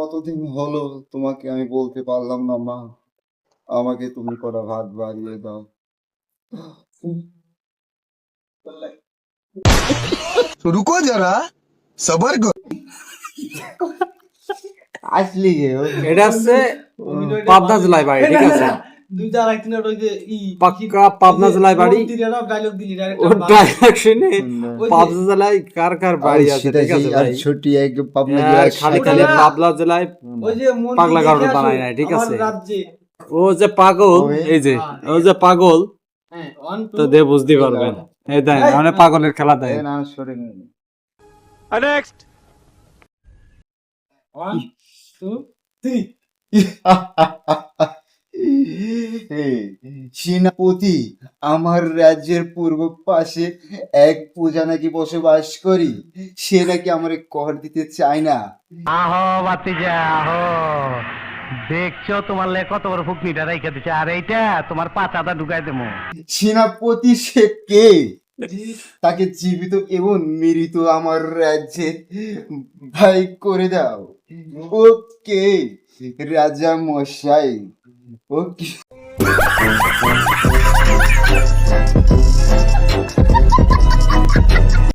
কতদিন হলো তোমাকে আমি বলতে পারলাম না মা, আমাকে তুমি কটা ভাত বাড়িয়ে দাও। तो रुको जरा सबर करो। আসলি গে এটা হচ্ছে পাবনা জেলায় বাড়ি, ঠিক আছে? পাক্কা পাবনা জেলায় বাড়ি। ও ডায়লগ শুনে পাবনা জেলায় কার কার বাড়ি আছে, ঠিক আছে ভাই? ছোটি এক পাবনা আর জেলার খালি সাথে- খালি পাবনা জেলায় পাগলা গারদ বানায় নাই, ঠিক আছে? ও যে পাগল, এই যে ও যে পাগল, তো দে বুঝতে পারবেন। এই দেন মানে পাগলের খেলা দেয়। এ না, সরে নে। নেক্সট এই, সেনাপতি, আমার রাজ্যের পূর্ব পাশে এক পূজা নাকি বসবাস করি, সে নাকি আমার কর দিতে চায় না। আহো বাতিজা আহো, দেখছো তোমার লে কত বড় ফুকনিটা রাইখা দিছে, আর এইটা তোমার পাচাটা ঢুকাই দেবো। সেনাপতি সে কে? তাকে জীবিত এবং মৃত আমার রাজ্যে ভাই করে দাও। ও কে? রাজা মশাই। ও কি?